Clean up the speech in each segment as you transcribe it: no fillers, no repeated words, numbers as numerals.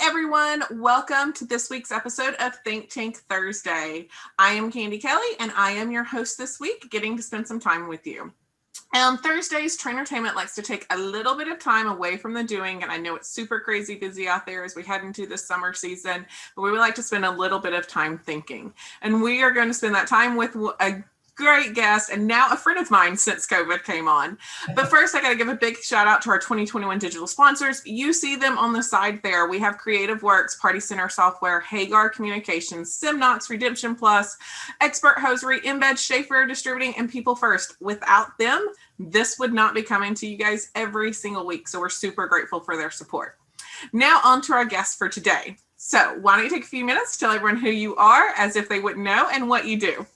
everyone. Welcome to this week's episode of ThinkTank Thursday. I am Candy Kelly, and I am your host this week, getting to spend some time with you. On Thursdays, Trainertainment likes to take a little bit of time away from the doing, and I know it's super crazy busy out there as we head into the summer season, but we would like to spend a little bit of time thinking. And we are going to spend that time with a great guest and now a friend of mine since COVID came on. But first, I got to give a big shout out to our 2021 digital sponsors. You see them on the side there. We have Creative Works, Party Center Software, Hagar Communications, Simnox, Redemption Plus, Expert Hosiery, Embed, Schaefer Distributing, and People First. Without them, this would not be coming to you guys every single week. So we're super grateful for their support. Now on to our guest for today. So why don't you take a few minutes to tell everyone who you are as if they wouldn't know and what you do.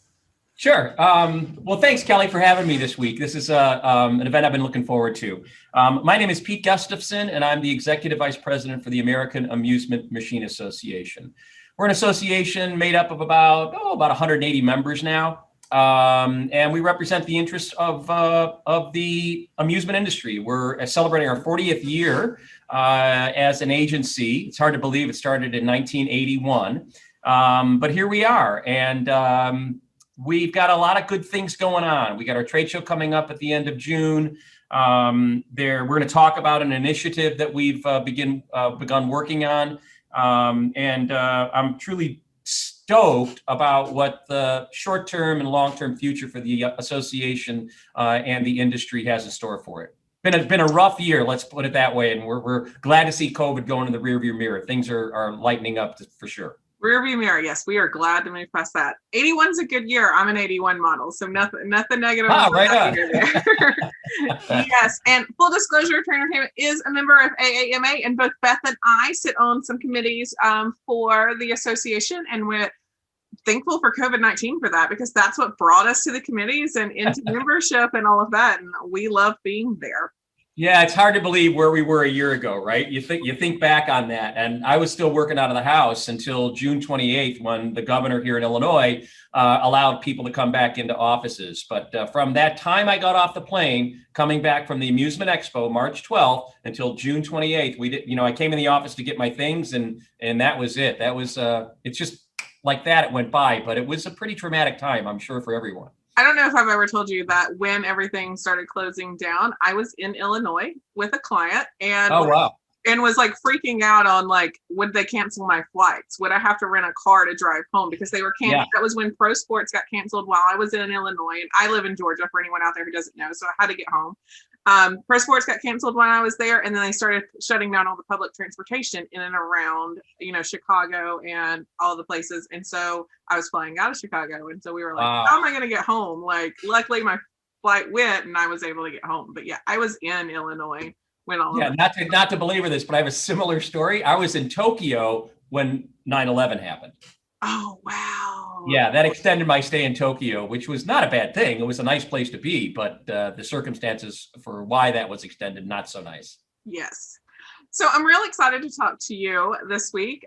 Sure. Well, thanks, Kelly, for having me this week. This is an event I've been looking forward to. My name is Pete Gustafson, and I'm the Executive Vice President for the American Amusement Machine Association. We're an association made up of about 180 members now, and we represent the interests of the amusement industry. We're celebrating our 40th year as an agency. It's hard to believe it started in 1981, but here we are, and we've got a lot of good things going on. We got our trade show coming up at the end of June. We're going to talk about an initiative that we've begun working on. And I'm truly stoked about what the short-term and long-term future for the association and the industry has in store for it. Been a rough year, let's put it that way. And we're glad to see COVID going in the rearview mirror. Things are lightening up for sure. Rearview mirror, yes, we are glad to move past that. 81's a good year. I'm an 81 model, so nothing negative. Right on. Yes, and full disclosure, Trainertainment is a member of AAMA, and both Beth and I sit on some committees for the association, and we're thankful for COVID-19 for that, because that's what brought us to the committees and into membership and all of that, and we love being there. Yeah, it's hard to believe where we were a year ago, right? You think back on that, and I was still working out of the house until June 28th, when the governor here in Illinois allowed people to come back into offices. But from that time I got off the plane, coming back from the Amusement Expo, March 12th, until June 28th, I came in the office to get my things, and that was it. That was it's just like that. It went by, but it was a pretty traumatic time, I'm sure, for everyone. I don't know if I've ever told you that when everything started closing down, I was in Illinois with a client and was like freaking out on would they cancel my flights? Would I have to rent a car to drive home because they were canceled? Yeah. That was when pro sports got canceled while I was in Illinois, and I live in Georgia for anyone out there who doesn't know. So I had to get home. Pro sports got canceled when I was there, and then they started shutting down all the public transportation in and around, Chicago and all the places. And so I was flying out of Chicago, and so we were like, how am I going to get home? Luckily my flight went, and I was able to get home. But yeah, I was in Illinois when all. Yeah, not to belabor this, but I have a similar story. I was in Tokyo when 9/11 happened. Oh, wow. Yeah, that extended my stay in Tokyo, which was not a bad thing. It was a nice place to be, but the circumstances for why that was extended, not so nice. Yes. So I'm really excited to talk to you this week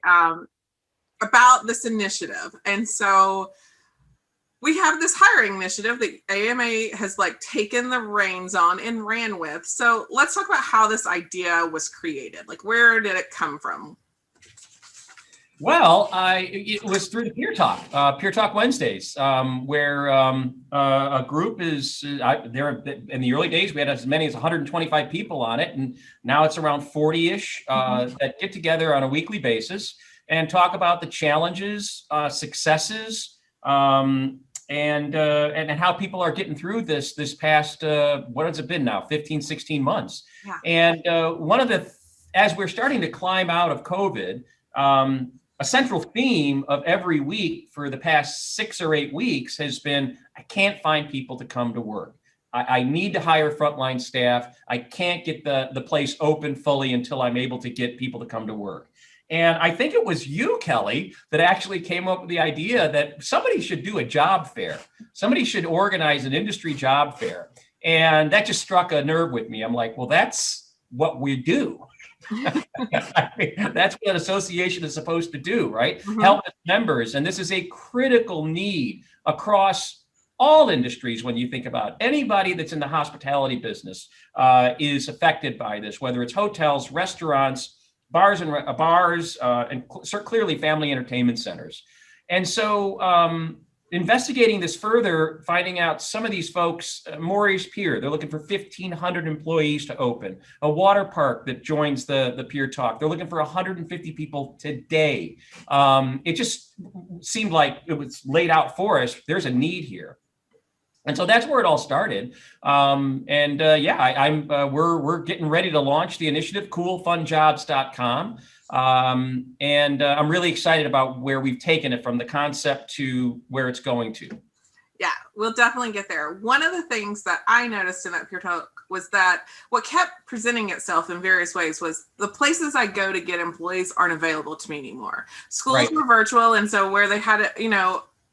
about this initiative. And so we have this hiring initiative that AMA has taken the reins on and ran with. So let's talk about how this idea was created. Where did it come from? Well, it was through the Peer Talk Wednesdays, where a group there in the early days, we had as many as 125 people on it. And now it's around 40-ish that get together on a weekly basis and talk about the challenges, successes, and how people are getting through this past, what has it been now, 15, 16 months. Yeah. And as we're starting to climb out of COVID, a central theme of every week for the past 6 or 8 weeks has been, I can't find people to come to work. I need to hire frontline staff. I can't get the place open fully until I'm able to get people to come to work. And I think it was you, Kelly, that actually came up with the idea that somebody should do a job fair. Somebody should organize an industry job fair. And that just struck a nerve with me. I'm like, well, that's what we do. I mean, that's what an association is supposed to do, right? Mm-hmm. Help its members. And this is a critical need across all industries. When you think about anybody that's in the hospitality business is affected by this, whether it's hotels, restaurants, and clearly family entertainment centers. And so investigating this further, finding out some of these folks, Maury's Pier, they're looking for 1,500 employees to open. A water park that joins the Pier Talk, they're looking for 150 people today. It just seemed like it was laid out for us. There's a need here. And so that's where it all started. We're getting ready to launch the initiative, coolfunjobs.com. I'm really excited about where we've taken it from the concept to where it's going to. Yeah, we'll definitely get there. One of the things that I noticed in that Peer Talk was that what kept presenting itself in various ways was the places I go to get employees aren't available to me anymore. Schools were virtual. And so where they had,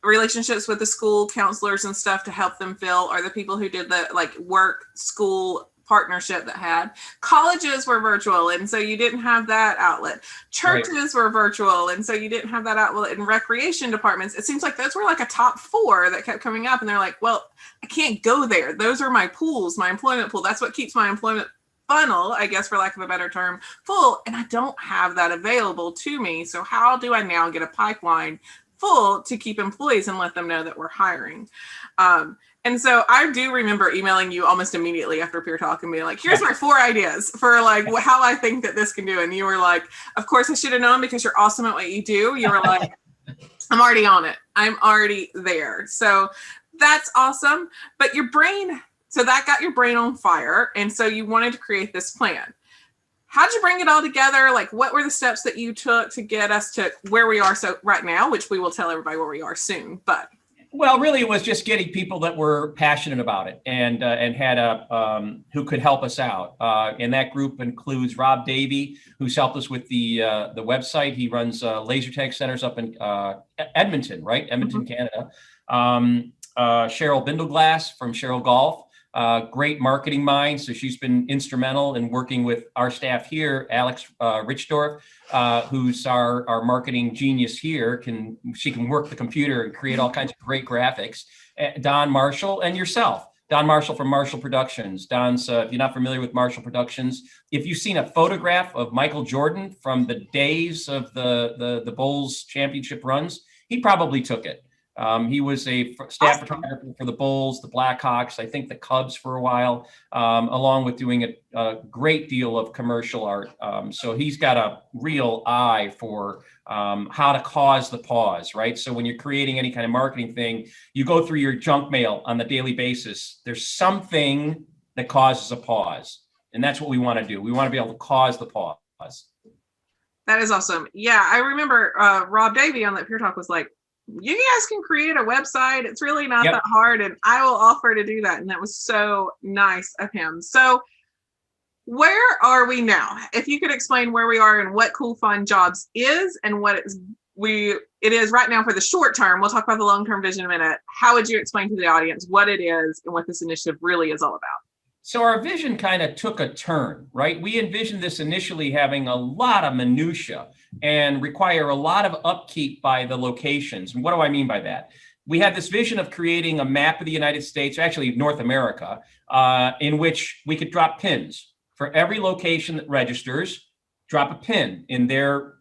relationships with the school counselors and stuff to help them fill, or the people who did the work school partnership that had. Colleges were virtual, and so you didn't have that outlet. Churches were virtual, and so you didn't have that outlet. In recreation departments, it seems like those were like a top 4 that kept coming up, and they're like, well, I can't go there. Those are my pools, my employment pool. That's what keeps my employment funnel, I guess, for lack of a better term, full, and I don't have that available to me. So how do I now get a pipeline full to keep employees and let them know that we're hiring? And so I do remember emailing you almost immediately after Peer Talk and being like, here's my 4 ideas for how I think that this can do. And you were like, of course I should have known because you're awesome at what you do. You were like, I'm already on it. I'm already there. So that's awesome. But so that got your brain on fire. And so you wanted to create this plan. How'd you bring it all together? What were the steps that you took to get us to where we are right now, which we will tell everybody where we are soon, Well, really, it was just getting people that were passionate about it and had who could help us out. And that group includes Rob Davey, who's helped us with the website. He runs laser tag centers up in Edmonton, right? Edmonton, Canada. Cheryl Bindleglass from Cheryl Golf. Great marketing mind. So she's been instrumental in working with our staff here. Alex Richdorf, who's our marketing genius here, she can work the computer and create all kinds of great graphics. Don Marshall and yourself. Don Marshall from Marshall Productions. Don's, if you're not familiar with Marshall Productions, if you've seen a photograph of Michael Jordan from the days of the Bulls championship runs, he probably took it. He was a staff photographer for the Bulls, the Blackhawks, I think the Cubs for a while, along with doing a great deal of commercial art. So he's got a real eye for how to cause the pause, right? So when you're creating any kind of marketing thing, you go through your junk mail on the daily basis. There's something that causes a pause. And that's what we want to do. We want to be able to cause the pause. That is awesome. Yeah, I remember Rob Davey on that Peer Talk was like, you guys can create a website. It's really not that hard, and I will offer to do that. And that was so nice of him. So where are we now? If you could explain where we are and what Cool Fun Jobs is and what it is right now for the short term. We'll talk about the long-term vision in a minute. How would you explain to the audience what it is and what this initiative really is all about? So our vision kind of took a turn, right? We envisioned this initially having a lot of minutia and require a lot of upkeep by the locations. And what do I mean by that? We had this vision of creating a map of the United States, actually North America, in which we could drop pins. For every location that registers, drop a pin in their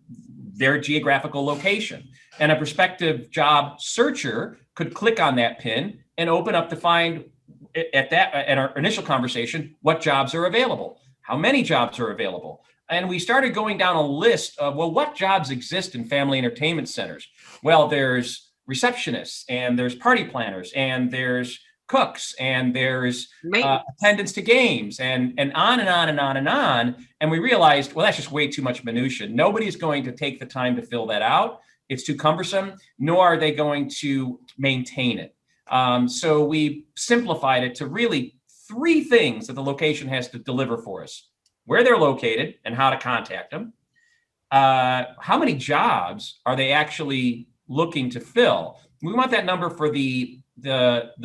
geographical location. And a prospective job searcher could click on that pin and open up to find at our initial conversation, what jobs are available, how many jobs are available. And we started going down a list of, what jobs exist in family entertainment centers? Well, there's receptionists, and there's party planners, and there's cooks, and there's attendance to games, and on and on and on and on. And we realized, that's just way too much minutia. Nobody's going to take the time to fill that out. It's too cumbersome, nor are they going to maintain it. So we simplified it to really 3 things that the location has to deliver for us: where they're located and how to contact them, how many jobs are they actually looking to fill. We want that number for the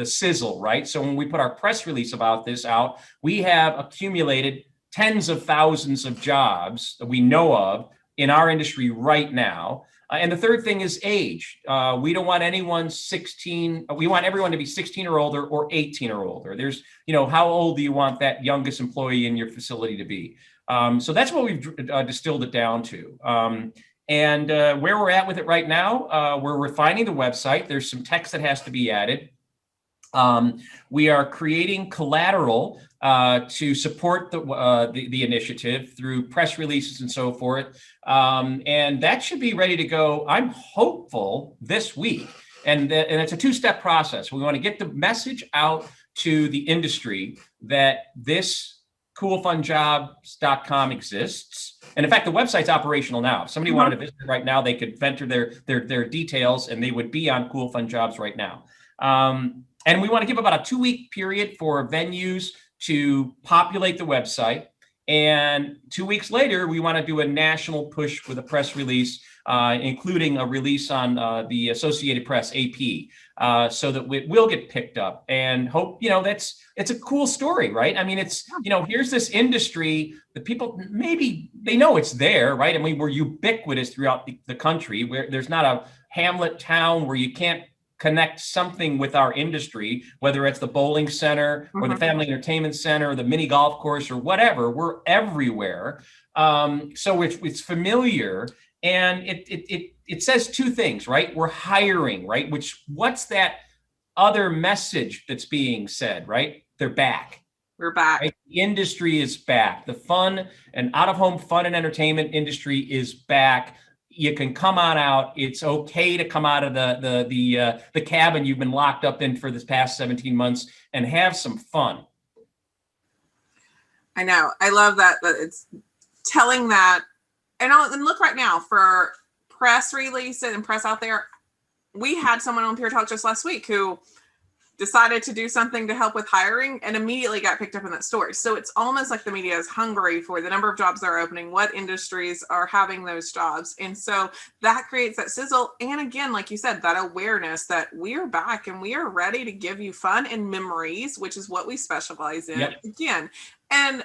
sizzle, right? So when we put our press release about this out, we have accumulated tens of thousands of jobs that we know of in our industry right now. And the third thing is age. We don't want anyone 16. We want everyone to be 16 or older or 18 or older. There's, how old do you want that youngest employee in your facility to be? So that's what we've distilled it down to. And where we're at with it right now, we're refining the website. There's some text that has to be added. We are creating collateral to support the initiative through press releases and so forth. And that should be ready to go, I'm hopeful, this week. And it's a two-step process. We want to get the message out to the industry that this coolfunjobs.com exists. And in fact, the website's operational now. If somebody wanted to visit it right now, they could enter their details and they would be on Cool Fun Jobs right now. And we want to give about a 2-week period for venues to populate the website. And 2 weeks later, we want to do a national push with a press release, including a release on the Associated Press, AP, so that it will get picked up. And hope, it's a cool story, right? I mean, it's, here's this industry that people, maybe they know it's there, right? I mean, we're ubiquitous throughout the country, where there's not a hamlet town where you can't connect something with our industry, whether it's the bowling center or the family entertainment center or the mini golf course or whatever. We're everywhere. So it's familiar, and it says two things, right? We're hiring, right? What's that other message that's being said, right? They're back. We're back. Right? The industry is back. The fun and out-of-home fun and entertainment industry is back. You can come on out. It's okay to come out of the cabin you've been locked up in for this past 17 months and have some fun. I know. I love that it's telling that. And look right now for press releases and press out there. We had someone on Pure Talk just last week who decided to do something to help with hiring and immediately got picked up in that story. So it's almost like the media is hungry for the number of jobs they're opening, what industries are having those jobs. And so that creates that sizzle. And again, like you said, that awareness that we are back and we are ready to give you fun and memories, which is what we specialize in. Yep. Again. And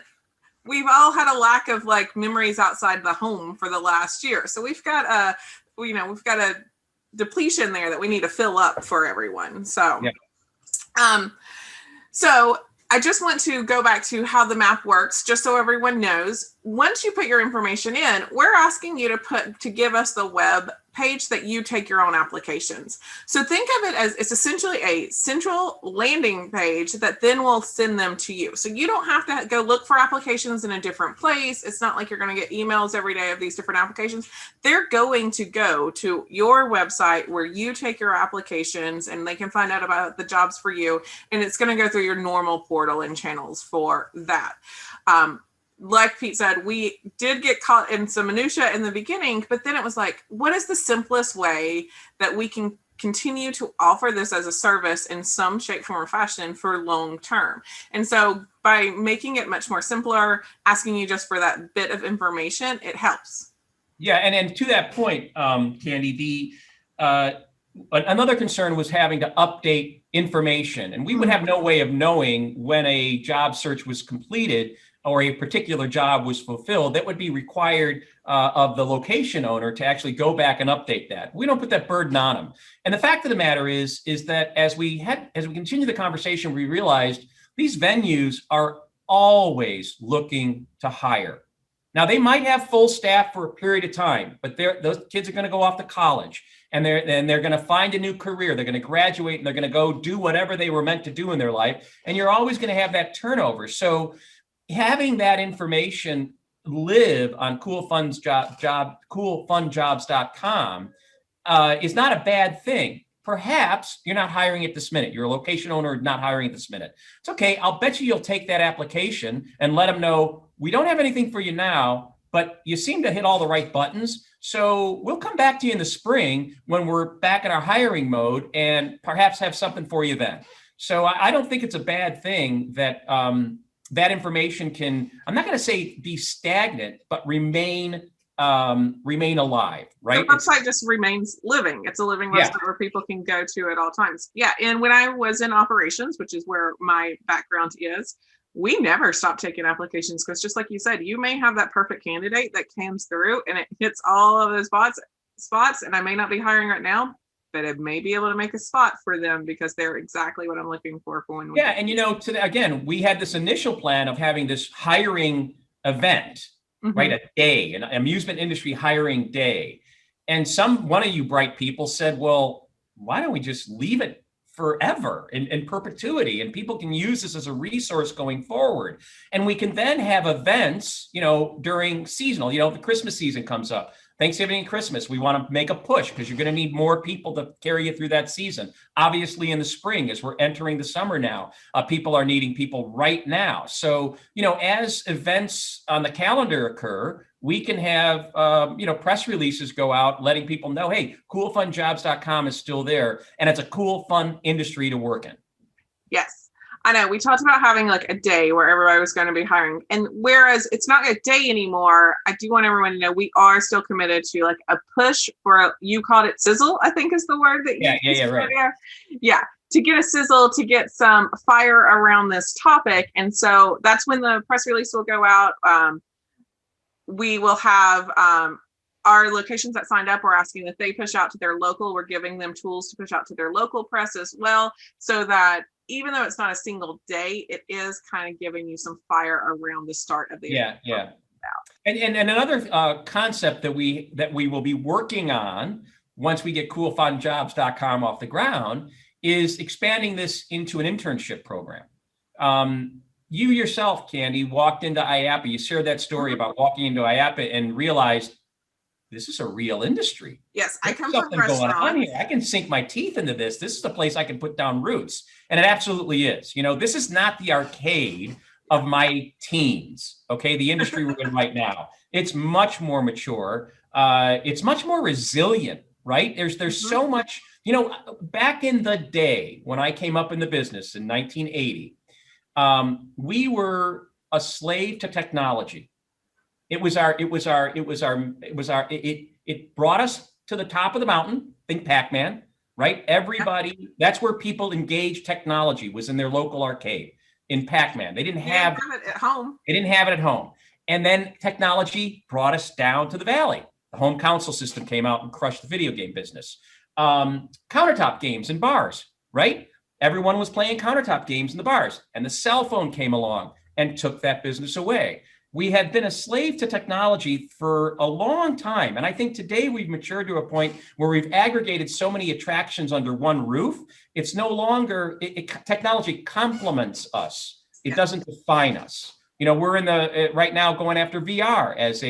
we've all had a lack of like memories outside the home for the last year. So we've got a depletion there that we need to fill up for everyone. So, yep. So I just want to go back to how the map works, just so everyone knows. Once you put your information in, we're asking you to give us the web page that you take your own applications. So think of it as it's essentially a central landing page that then will send them to you. So you don't have to go look for applications in a different place. It's not like you're going to get emails every day of these different applications. They're going to go to your website where you take your applications and they can find out about the jobs for you. And it's going to go through your normal portal and channels for that. Like Pete said, we did get caught in some minutia in the beginning, but then it was like, what is the simplest way that we can continue to offer this as a service in some shape, form, or fashion for long term? And so by making it much more simpler, asking you just for that bit of information, it helps. Yeah, and to that point, Candy, another concern was having to update information, and we would have no way of knowing when a job search was completed or a particular job was fulfilled. That would be required of the location owner to actually go back and update that. We don't put that burden on them. And the fact of the matter is that as we continue the conversation, we realized these venues are always looking to hire. Now, they might have full staff for a period of time, but those kids are going to go off to college and they're going to find a new career. They're going to graduate and they're going to go do whatever they were meant to do in their life. And you're always going to have that turnover. So having that information live on coolfunjobs.com is not a bad thing. Perhaps you're not hiring at this minute. You're a location owner not hiring at this minute. It's okay. I'll bet you'll take that application and let them know, we don't have anything for you now, but you seem to hit all the right buttons. So we'll come back to you in the spring when we're back in our hiring mode and perhaps have something for you then. So I don't think it's a bad thing that that information can, I'm not going to say be stagnant, but remain alive, right? The website just remains living. It's a living website where people can go to at all times. Yeah. And when I was in operations, which is where my background is, we never stopped taking applications because just like you said, you may have that perfect candidate that comes through and it hits all of those spots. And I may not be hiring right now, but it may be able to make a spot for them because they're exactly what I'm looking for when we. Yeah. And again, we had this initial plan of having this hiring event, right? A day, an amusement industry hiring day. And one of you bright people said, well, why don't we just leave it forever in perpetuity, and people can use this as a resource going forward. And we can then have events, during seasonal, the Christmas season comes up, Thanksgiving and Christmas, we want to make a push because you're going to need more people to carry you through that season. Obviously in the spring, as we're entering the summer now, people are needing people right now. So, as events on the calendar occur, we can have, press releases go out letting people know, hey, coolfunjobs.com is still there. And it's a cool, fun industry to work in. Yes. I know we talked about having like a day where everybody was going to be hiring. And whereas it's not a day anymore, I do want everyone to know we are still committed to like a push for, you called it sizzle, I think is the word that you used. Right. Yeah. To get a sizzle, to get some fire around this topic. And so that's when the press release will go out. We will have our locations that signed up, we're asking that they push out to their local. We're giving them tools to push out to their local press as well, so that even though it's not a single day, it is kind of giving you some fire around the start of the event. And another concept that we will be working on once we get coolfunjobs.com off the ground is expanding this into an internship program. You yourself, Candy, walked into IAPA. You shared that story about walking into IAPA and realized this is a real industry. Yes, I come from restaurants. Going on here. I can sink my teeth into this. This is the place I can put down roots. And it absolutely is. This is not the arcade of my teens, okay? The industry we're in right now. It's much more mature. It's much more resilient, right? There's so much, back in the day when I came up in the business in 1980, we were a slave to technology. It brought us to the top of the mountain. Think Pac-Man, right? Everybody, that's where people engaged technology, was in their local arcade in Pac-Man. They didn't have it at home. They didn't have it at home. And then technology brought us down to the valley. The home console system came out and crushed the video game business. Countertop games in bars, right? Everyone was playing countertop games in the bars, and the cell phone came along and took that business away. We had been a slave to technology for a long time. And I think today we've matured to a point where we've aggregated so many attractions under one roof. It's no longer, technology complements us. It doesn't define us. We're in right now going after VR as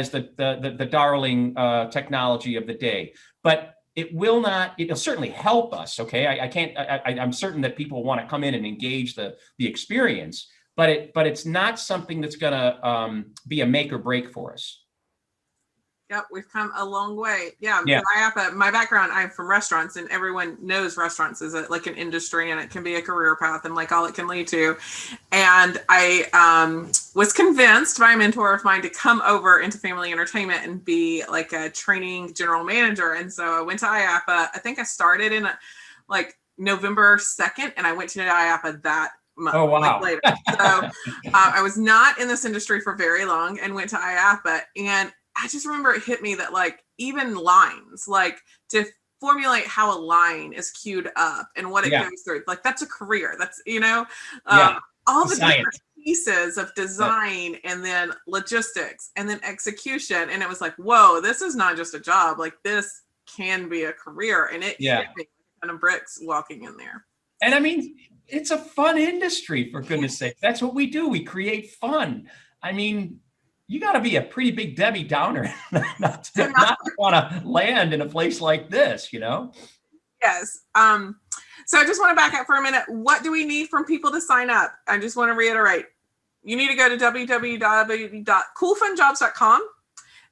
the darling technology of the day, but it'll certainly help us. Okay. I'm certain that people want to come in and engage the experience, but it's not something that's going to be a make or break for us. Yep, we've come a long way. Yeah. My background, I'm from restaurants, and everyone knows restaurants is like an industry, and it can be a career path, and like all it can lead to. And I was convinced by a mentor of mine to come over into family entertainment and be like a training general manager. And so I went to IAPA. I think I started in like November 2nd, and I went to IAPA that month. Oh, wow. Later. So I was not in this industry for very long and went to IAPA, and I just remember it hit me that like even lines, like to formulate how a line is queued up and what it goes through, like that's a career. That's, all the different pieces of design and then logistics and then execution. And it was like, whoa, this is not just a job. Like this can be a career. And it hit me kind of bricks walking in there. And I mean, it's a fun industry, for goodness sake. That's what we do. We create fun. I mean, you got to be a pretty big Debbie Downer not to want to land in a place like this, Yes. So I just want to back up for a minute. What do we need from people to sign up? I just want to reiterate. You need to go to www.coolfunjobs.com.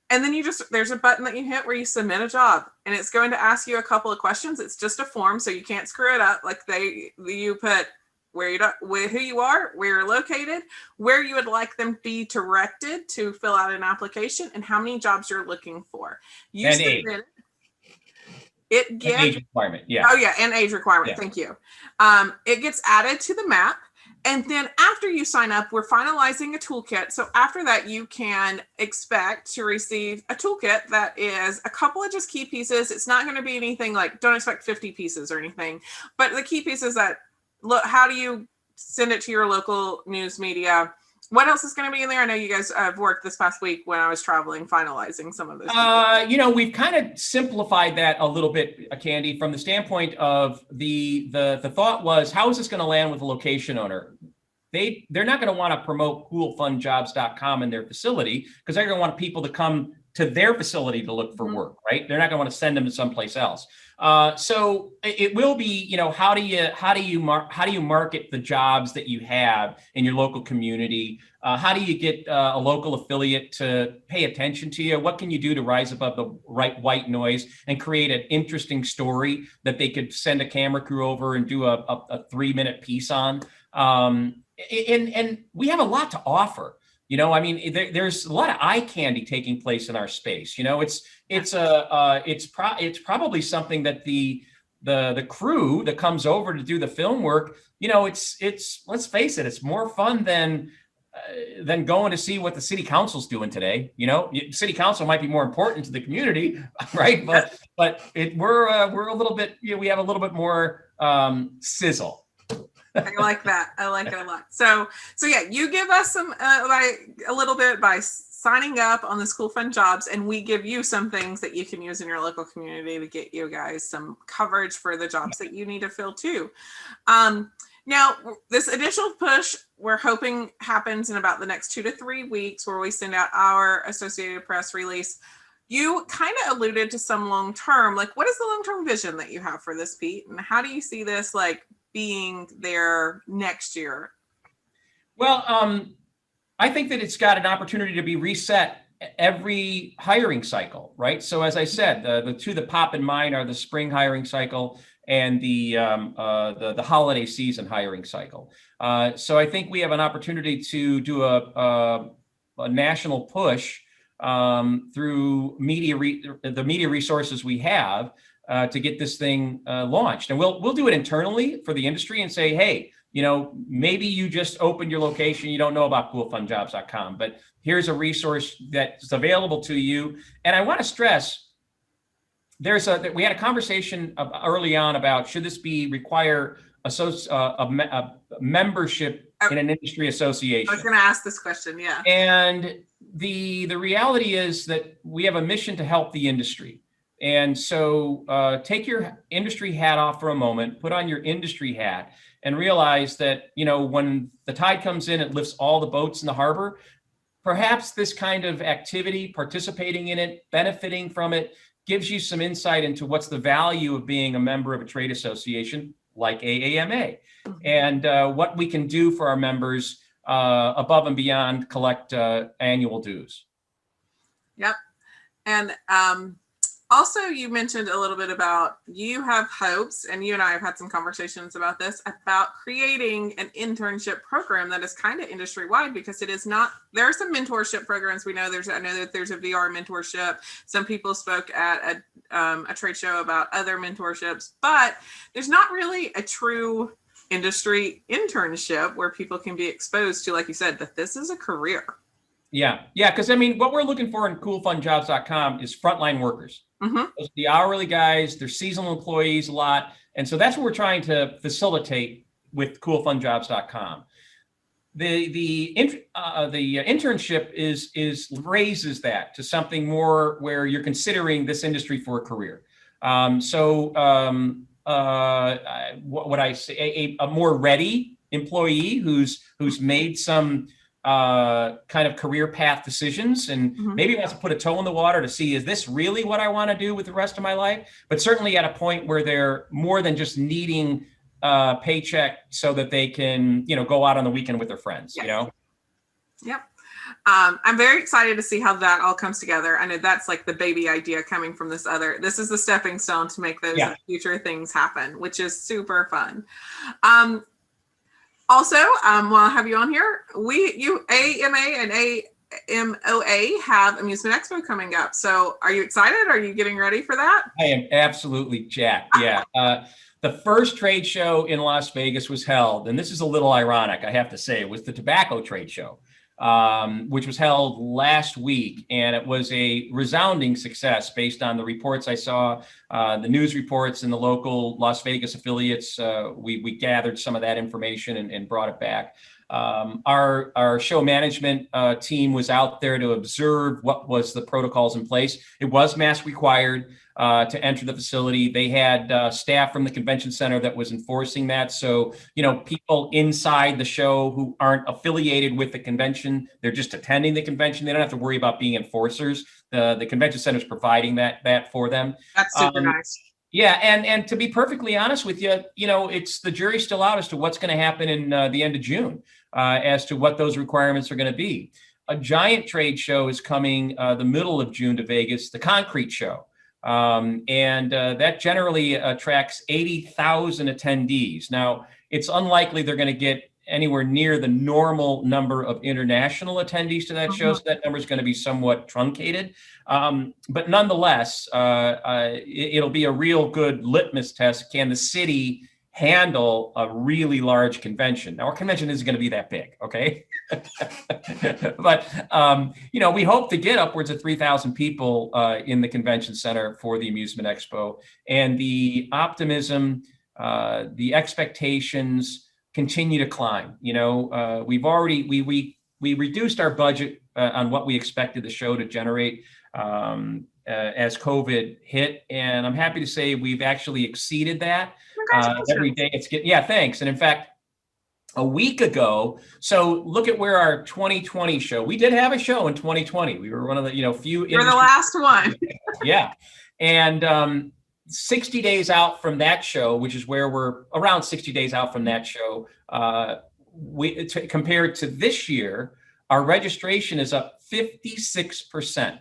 And then there's a button that you hit where you submit a job, and it's going to ask you a couple of questions. It's just a form, so you can't screw it up. Like you put who you are, where you're located, where you would like them to be directed to fill out an application, and how many jobs you're looking for. You submit it. Age requirement. Yeah. Oh yeah, and age requirement. Yeah. Thank you. It gets added to the map. And then after you sign up, we're finalizing a toolkit. So after that, you can expect to receive a toolkit that is a couple of just key pieces. It's not going to be anything like, don't expect 50 pieces or anything, but the key pieces that look, how do you send it to your local news media? What else is going to be in there? I know you guys have worked this past week when I was traveling, finalizing some of this. We've kind of simplified that a little bit, Candy, from the standpoint of the thought was, how is this going to land with a location owner? They're not going to want to promote coolfunjobs.com in their facility because they're going to want people to come to their facility to look for work, right? They're not going to want to send them to someplace else. So it will be, how do you market the jobs that you have in your local community? How do you get a local affiliate to pay attention to you? What can you do to rise above the white noise and create an interesting story that they could send a camera crew over and do a 3-minute piece on? And we have a lot to offer. There's a lot of eye candy taking place in our space. It's probably something that the crew that comes over to do the film work, it's let's face it, it's more fun than going to see what the city council's doing today. City council might be more important to the community, right? But we're a little bit, we have a little bit more sizzle. I like that. I like it a lot. So yeah, you give us some a little bit by signing up on the Cool Fun Jobs, and we give you some things that you can use in your local community to get you guys some coverage for the jobs that you need to fill too. Now, this initial push we're hoping happens in about the next 2 to 3 weeks, where we send out our Associated Press release. You kind of alluded to some long-term, like what is the long-term vision that you have for this, Pete? And how do you see this being there next year? Well, I think that it's got an opportunity to be reset every hiring cycle, right? So as I said, the two that pop in mind are the spring hiring cycle and the holiday season hiring cycle. So I think we have an opportunity to do a national push through the media resources we have to get this thing launched. And we'll do it internally for the industry and say, hey, maybe you just opened your location, you don't know about coolfunjobs.com, but here's a resource that's available to you. And I want to stress, we had a conversation early on about, should this require a membership in an industry association? I was going to ask this question, yeah. And the reality is that we have a mission to help the industry. And so take your industry hat off for a moment, put on your industry hat, and realize that, when the tide comes in, it lifts all the boats in the harbor. Perhaps this kind of activity, participating in it, benefiting from it, gives you some insight into what's the value of being a member of a trade association like AAMA, and what we can do for our members above and beyond collect annual dues. Yep. And also, you mentioned a little bit about you have hopes, and you and I have had some conversations about this, about creating an internship program that is kind of industry wide, because it is not, there are some mentorship programs. I know that there's a VR mentorship. Some people spoke at a trade show about other mentorships, but there's not really a true industry internship where people can be exposed to, like you said, that this is a career. Yeah. Because what we're looking for in coolfunjobs.com is frontline workers. Those are the hourly guys, they're seasonal employees a lot. And so that's what we're trying to facilitate with coolfunjobs.com. The internship raises that to something more where you're considering this industry for a career. What would I say? A more ready employee who's made some kind of career path decisions and maybe wants to put a toe in the water to see, is this really what I want to do with the rest of my life? But certainly at a point where they're more than just needing a paycheck so that they can, go out on the weekend with their friends, Yep. I'm very excited to see how that all comes together. I know that's like the baby idea coming from this is the stepping stone to make those future things happen, which is super fun. Also, while I have you on here, AMA and AMOA have Amusement Expo coming up. So are you excited? Are you getting ready for that? I am absolutely jacked. Yeah. The first trade show in Las Vegas was held, and this is a little ironic, I have to say, it was the tobacco trade show, which was held last week. And it was a resounding success based on the reports I saw, the news reports and the local Las Vegas affiliates. We gathered some of that information and brought it back. Our show management team was out there to observe what was the protocols in place. It was mask required to enter the facility. They had staff from the convention center that was enforcing that. So, people inside the show who aren't affiliated with the convention, they're just attending the convention. They don't have to worry about being enforcers. The convention center is providing that for them. That's super nice. Yeah, and to be perfectly honest with you, it's the jury's still out as to what's going to happen in the end of June, as to what those requirements are going to be. A giant trade show is coming the middle of June to Vegas, the Concrete Show. And that generally attracts 80,000 attendees. Now, it's unlikely they're going to get anywhere near the normal number of international attendees to that show. So that number is going to be somewhat truncated. But nonetheless, it'll be a real good litmus test. Can the city handle a really large convention? Now, our convention isn't going to be that big, okay? But, we hope to get upwards of 3,000 people in the convention center for the Amusement Expo. And the optimism, the expectations continue to climb. We've already, we reduced our budget on what we expected the show to generate as COVID hit. And I'm happy to say we've actually exceeded that. Every day it's getting, thanks. And in fact, a week ago, so look at where our 2020 show, we did have a show in 2020. We were one of the, few. You're the last one. Yeah. And 60 days out from that show, which is where we're around 60 days out from that show, compared to this year, our registration is up 56%.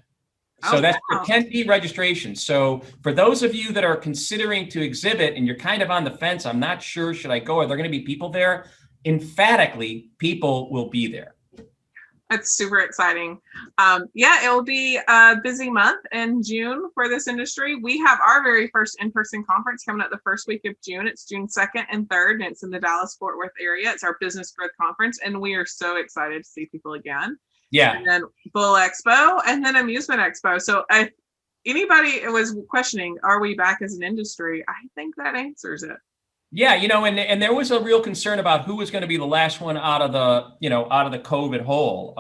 So that's for attendee registration. So for those of you that are considering to exhibit and you're kind of on the fence, I'm not sure, should I go? Are there going to be people there? Emphatically, people will be there. That's super exciting. It will be a busy month in June for this industry. We have our very first in-person conference coming up the first week of June. It's June 2nd and 3rd, and it's in the Dallas-Fort Worth area. It's our Business Growth Conference, and we are so excited to see people again. Yeah. And then Bull Expo, and then Amusement Expo. So if anybody was questioning, are we back as an industry? I think that answers it. Yeah, and there was a real concern about who was going to be the last one out of the COVID hole.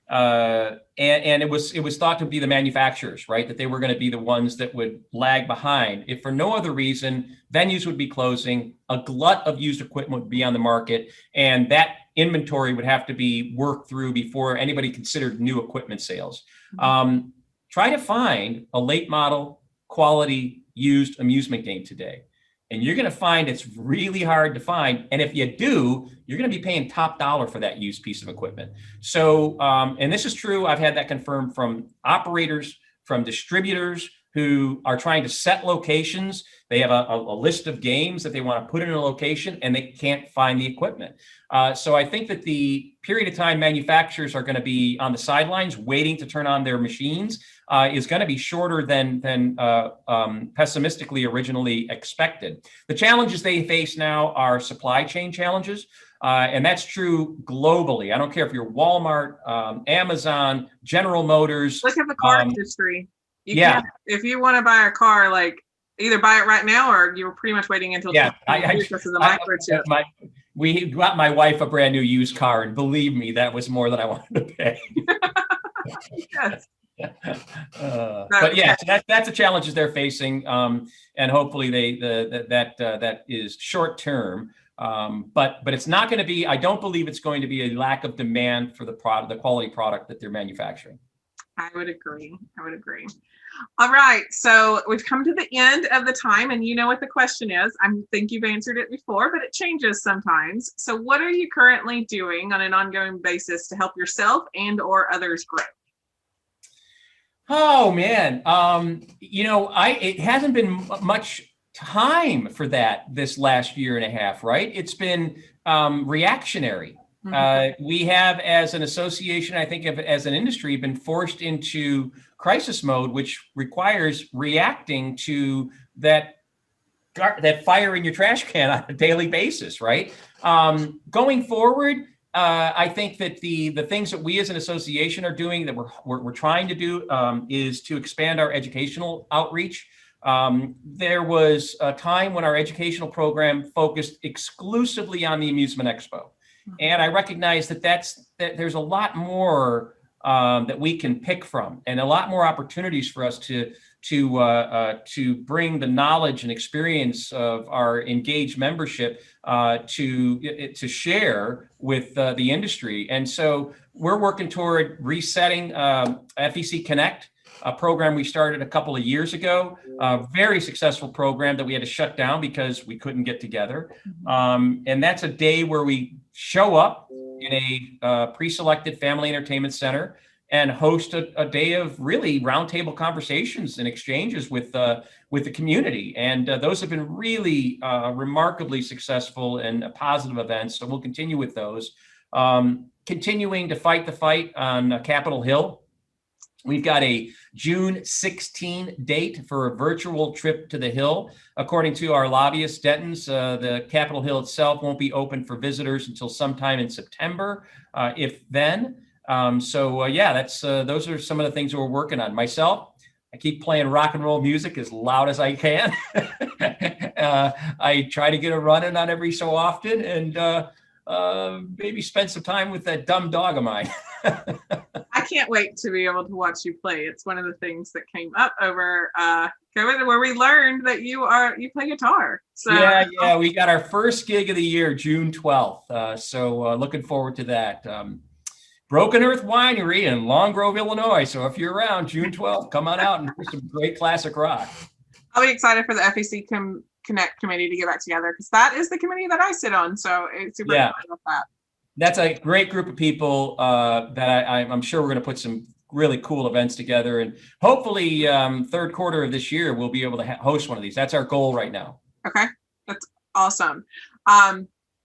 And it was thought to be the manufacturers, right? That they were going to be the ones that would lag behind. If for no other reason, venues would be closing, a glut of used equipment would be on the market, and that inventory would have to be worked through before anybody considered new equipment sales. Try to find a late model quality used amusement game today. And you're going to find it's really hard to find. And if you do, you're going to be paying top dollar for that used piece of equipment. So, and this is true, I've had that confirmed from operators, from distributors who are trying to set locations. They have a list of games that they want to put in a location and they can't find the equipment. So I think that the period of time manufacturers are going to be on the sidelines waiting to turn on their machines is going to be shorter than pessimistically originally expected. The challenges they face now are supply chain challenges. And that's true globally. I don't care if you're Walmart, Amazon, General Motors. Look at the car industry. If you want to buy a car, like either buy it right now or you're pretty much waiting until because of the microchip. We got my wife a brand new used car, and believe me, that was more than I wanted to pay. Yes. But yeah, so that's the challenges they're facing, and hopefully that is short term. But it's not going to be. I don't believe it's going to be a lack of demand for the quality product that they're manufacturing. I would agree. All right. So we've come to the end of the time, and you know what the question is. I think you've answered it before, but it changes sometimes. So what are you currently doing on an ongoing basis to help yourself and or others grow? Oh man. It hasn't been much time for that this last year and a half, right? It's been reactionary. We have, as an association, I think as an industry, been forced into crisis mode, which requires reacting to that fire in your trash can on a daily basis, right? Going forward, I think that the things that we as an association are doing, that we're trying to do, is to expand our educational outreach. There was a time when our educational program focused exclusively on the Amusement Expo. And I recognize that there's a lot more that we can pick from, and a lot more opportunities for us to bring the knowledge and experience of our engaged membership to share with the industry. And so we're working toward resetting FEC Connect, a program we started a couple of years ago, a very successful program that we had to shut down because we couldn't get together. And that's a day where we show up in a pre-selected family entertainment center and host a day of really roundtable conversations and exchanges with the community. And those have been really remarkably successful and positive events. So we'll continue with those. Continuing to fight the fight on Capitol Hill. We've got a June 16 date for a virtual trip to the Hill. According to our lobbyist, Denton's, the Capitol Hill itself won't be open for visitors until sometime in September, if then. That's those are some of the things we're working on. Myself, I keep playing rock and roll music as loud as I can. I try to get a run in on every so often, and maybe spend some time with that dumb dog of mine. I can't wait to be able to watch you play. It's one of the things that came up over COVID, where we learned that you play guitar. So yeah, we got our first gig of the year, June 12th. So looking forward to that. Broken Earth Winery in Long Grove, Illinois. So if you're around June 12th, come on out and hear some great classic rock. I'll be excited for the FEC Connect committee to get back together, because that is the committee that I sit on. So it's super excited about that. That's a great group of people that I'm sure we're going to put some really cool events together. And hopefully third quarter of this year, we'll be able to host one of these. That's our goal right now. Okay, that's awesome.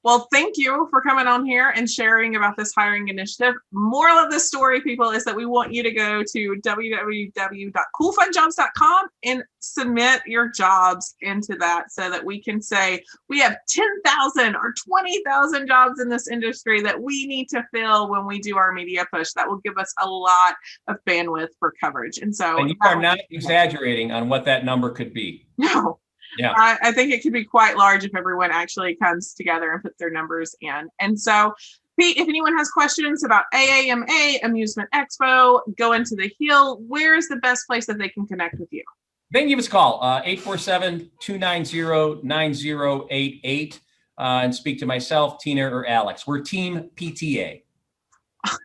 Well, thank you for coming on here and sharing about this hiring initiative. Moral of the story, people, is that we want you to go to www.coolfunjobs.com and submit your jobs into that, so that we can say we have 10,000 or 20,000 jobs in this industry that we need to fill when we do our media push. That will give us a lot of bandwidth for coverage. And you are not exaggerating on what that number could be. No. Yeah, I think it could be quite large if everyone actually comes together and puts their numbers in. And so, Pete, if anyone has questions about AAMA, Amusement Expo, go into the Hill, where is the best place that they can connect with you? They can give us a call, 847-290-9088, and speak to myself, Tina, or Alex. We're Team PTA.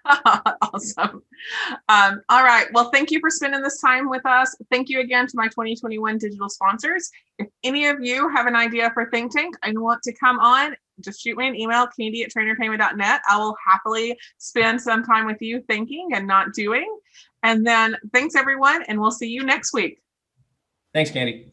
Awesome. All right. Well, thank you for spending this time with us. Thank you again to my 2021 digital sponsors. If any of you have an idea for Think Tank and want to come on, just shoot me an email, candy@trainertainment.net. I will happily spend some time with you thinking and not doing. And then thanks, everyone, and we'll see you next week. Thanks, Candy.